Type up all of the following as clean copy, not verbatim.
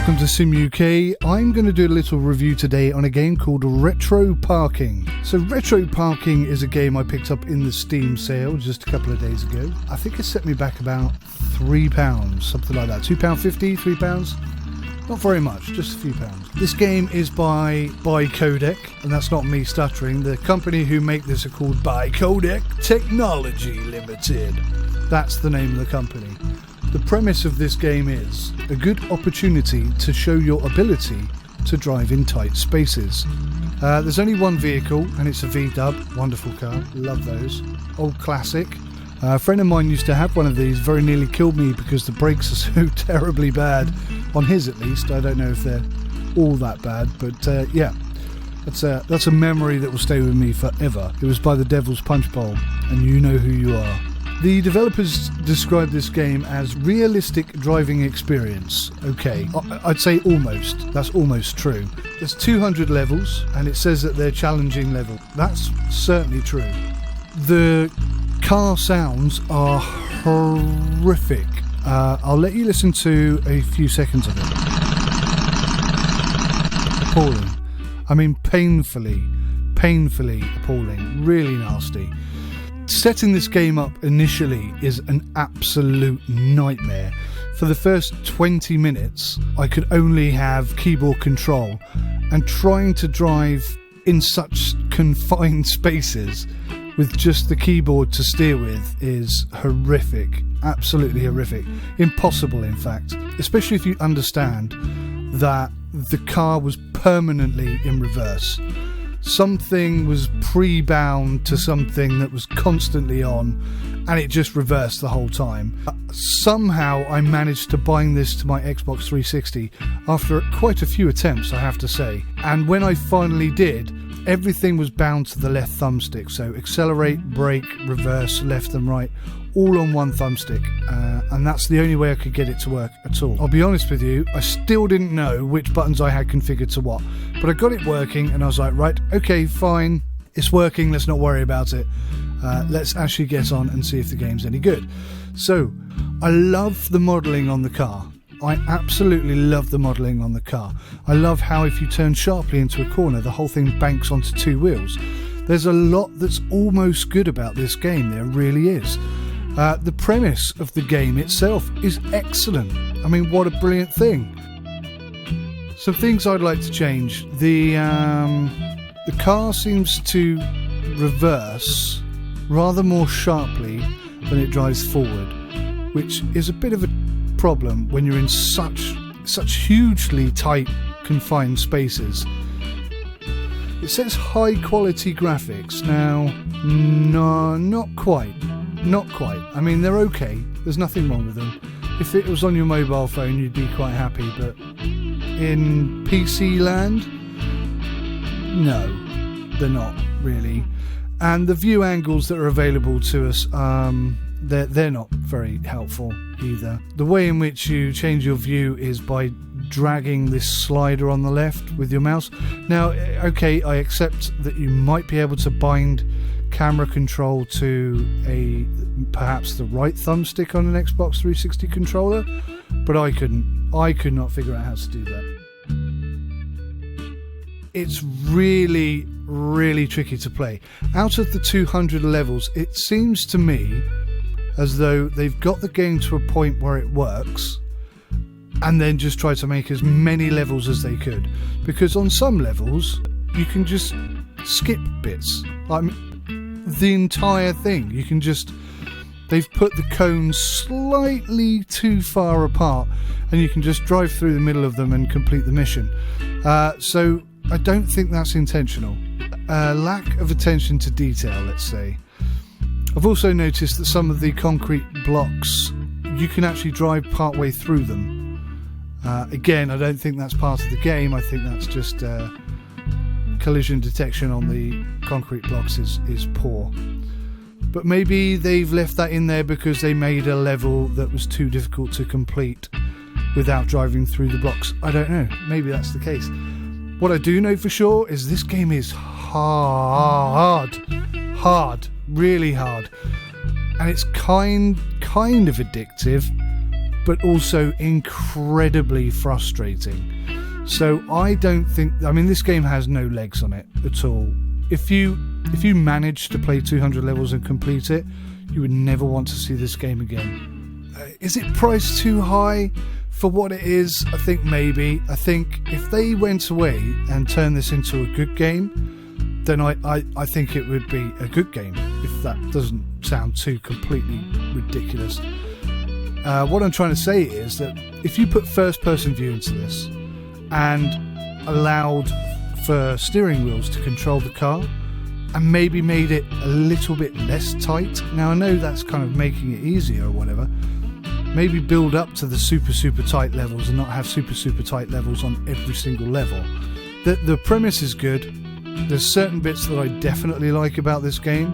welcome to Sim UK. I'm going to do a little review today on a game called Retro Parking. So Retro Parking is a game I picked up in the Steam sale just a couple of days ago. I think it set me back about £3, something like that. £2.50, £3? Not very much, just a few pounds. This game is by BYCODEC, and that's not me stuttering. The company who make this are called BYCODEC TEKNOLOJI Limited. That's the name of the company. The premise of this game is a good opportunity to show your ability to drive in tight spaces. There's only one vehicle, and it's a V-dub. Wonderful car, love those. Old classic. A friend of mine used to have one of these, very nearly killed me because the brakes are so terribly bad. On his at least, I don't know if they're all that bad, but yeah. That's a memory that will stay with me forever. It was by the Devil's Punch Bowl, and you know who you are. The developers describe this game as realistic driving experience. Okay, I'd say almost. That's almost true. There's 200 levels, and it says that they're challenging level. That's certainly true. The car sounds are horrific. I'll let you listen to a few seconds of it. Appalling. I mean, painfully appalling. Really nasty. Setting this game up initially is an absolute nightmare. For the first 20 minutes, I could only have keyboard control, and trying to drive in such confined spaces with just the keyboard to steer with is horrific. Absolutely horrific. Impossible, in fact. Especially if you understand that the car was permanently in reverse. Something was pre-bound to something that was constantly on, and it just reversed the whole time. Somehow I managed to bind this to my Xbox 360 after quite a few attempts, I have to say. And when I finally did, everything was bound to the left thumbstick. So accelerate, brake, reverse, left and right, all on one thumbstick. And that's the only way I could get it to work at all. I'll be honest with you, I still didn't know which buttons I had configured to what. But I got it working, and I was like, right, okay, fine. It's working, let's not worry about it. Let's actually get on and see if the game's any good. So, I love the modelling on the car. I absolutely love the modelling on the car. I love how if you turn sharply into a corner, the whole thing banks onto two wheels. There's a lot that's almost good about this game, there really is. The premise of the game itself is excellent. I mean, what a brilliant thing. Some things I'd like to change. The car seems to reverse rather more sharply than it drives forward, which is a bit of a problem when you're in such hugely tight, confined spaces. It says high quality graphics. Now, no, not quite. I mean, they're okay. There's nothing wrong with them. If it was on your mobile phone, you'd be quite happy, but in PC land, no, they're not really. And the view angles that are available to us, they're not very helpful either. The way in which you change your view is by dragging this slider on the left with your mouse. Now, okay, I accept that you might be able to bind camera control to perhaps the right thumbstick on an Xbox 360 controller, but I couldn't. I could not figure out how to do that. It's really, really tricky to play. Out of the 200 levels, it seems to me as though they've got the game to a point where it works, and then just try to make as many levels as they could. Because on some levels, you can just skip bits. Like the entire thing. You can just... They've put the cones slightly too far apart, and you can just drive through the middle of them and complete the mission. So I don't think that's intentional. Lack of attention to detail, let's say. I've also noticed that some of the concrete blocks, you can actually drive part way through them. Again, I don't think that's part of the game. I think that's just collision detection on the concrete blocks is poor. But maybe they've left that in there because they made a level that was too difficult to complete without driving through the blocks. I don't know. Maybe that's the case. What I do know for sure is this game is hard, really hard, and it's kind of addictive, but also incredibly frustrating. So I don't think, I mean, this game has no legs on it at all. If you manage to play 200 levels and complete it, you would never want to see this game again. Is it priced too high for what it is? I think maybe. I think if they went away and turned this into a good game, then I think it would be a good game, if that doesn't sound too completely ridiculous. What I'm trying to say is that if you put first person view into this and allowed for steering wheels to control the car and maybe made it a little bit less tight, now I know that's kind of making it easier or whatever, maybe build up to the super tight levels and not have super tight levels on every single level. The premise is good. There's certain bits that I definitely like about this game.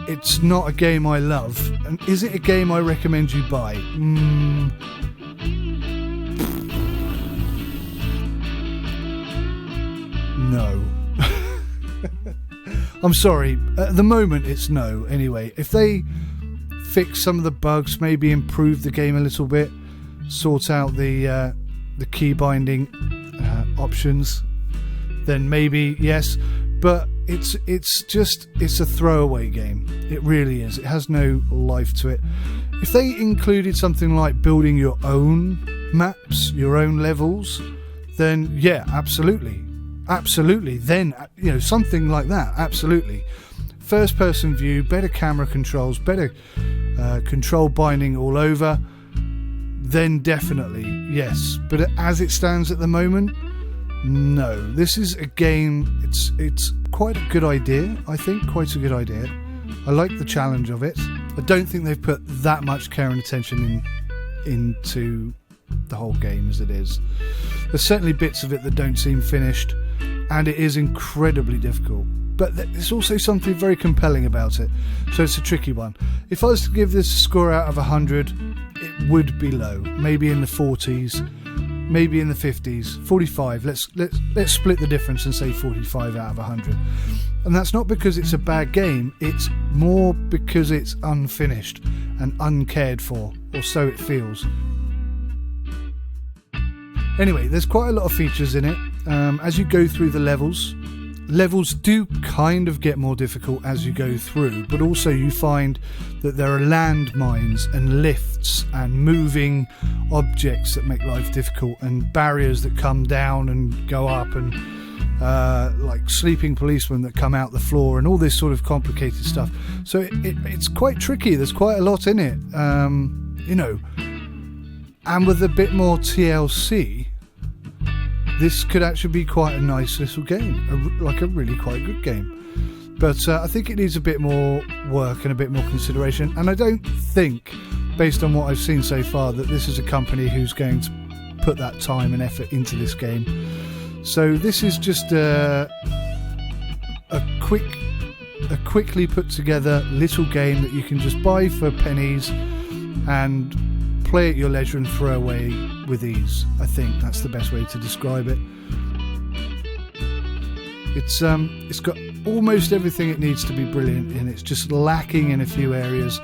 It's not a game I love. And is it a game I recommend you buy? No. I'm sorry. At the moment, it's no. Anyway, if they fix some of the bugs, maybe improve the game a little bit, sort out the key binding options, then maybe yes. But it's a throwaway game. It really is. It has no life to it. If they included something like building your own maps, your own levels, then yeah, absolutely. Then, you know, something like that, absolutely. First person view, better camera controls, better control binding all over, then definitely yes. But as it stands at the moment, no. This is a game, it's quite a good idea, I think, quite a good idea. I like the challenge of it. I don't think they've put that much care and attention into the whole game as it is. There's certainly bits of it that don't seem finished, and it is incredibly difficult. But there's also something very compelling about it, so it's a tricky one. If I was to give this a score out of 100, it would be low, maybe in the 40s, maybe in the 50s, 45. Let's split the difference and say 45 out of 100. And that's not because it's a bad game, it's more because it's unfinished and uncared for, or so it feels. Anyway, there's quite a lot of features in it. As you go through the levels do kind of get more difficult as you go through, but also you find that there are landmines and lifts and moving objects that make life difficult, and barriers that come down and go up, and like sleeping policemen that come out the floor, and all this sort of complicated stuff. So it's quite tricky. There's quite a lot in it, you know, and with a bit more TLC, this could actually be quite a nice little game, like a really quite good game. But I think it needs a bit more work and a bit more consideration, and I don't think, based on what I've seen so far, that this is a company who's going to put that time and effort into this game. So this is just a quickly put together little game that you can just buy for pennies and play at your leisure and throw away with ease. I think that's the best way to describe it. It's got almost everything it needs to be brilliant, and it's just lacking in a few areas.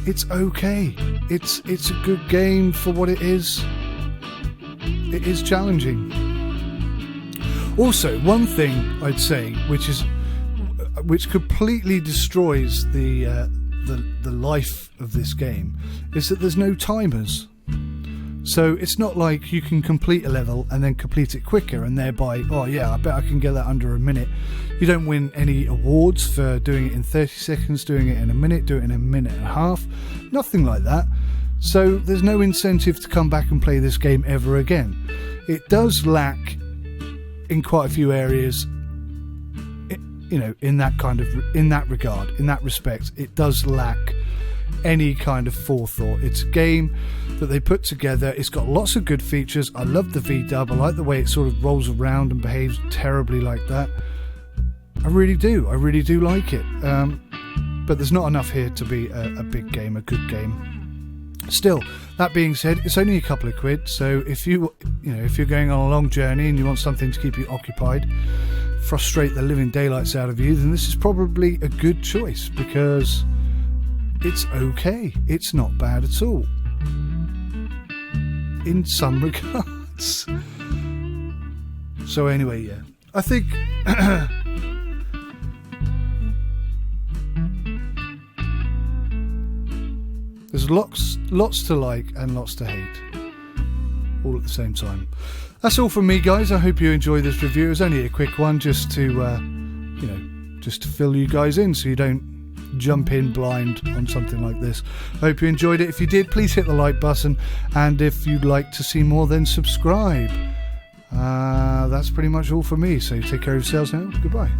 It's okay. It's a good game for what it is. It is challenging. Also, one thing I'd say, which completely destroys the life of this game, is that there's no timers. So it's not like you can complete a level and then complete it quicker and thereby, oh yeah, I bet I can get that under a minute. You don't win any awards for doing it in 30 seconds, doing it in a minute, doing it in a minute and a half. Nothing like that. So there's no incentive to come back and play this game ever again. It does lack in quite a few areas, you know, in that regard, in that respect. It does lack any kind of forethought. It's a game that they put together. It's got lots of good features. I love the V-dub. I like the way it sort of rolls around and behaves terribly like that. I really do like it. But there's not enough here to be a big game, a good game. Still, that being said, it's only a couple of quid, so if you're going on a long journey and you want something to keep you occupied, frustrate the living daylights out of you, then this is probably a good choice, because it's okay. It's not bad at all. in some regards. So anyway, yeah, I think there's lots to like and lots to hate, all at the same time. That's all from me, guys. I hope you enjoyed this review. It was only a quick one, just to just to fill you guys in, so you don't jump in blind on something like this. I hope you enjoyed it. If you did, please hit the like button, and if you'd like to see more, then subscribe. That's pretty much all for me, so take care of yourselves now. Goodbye.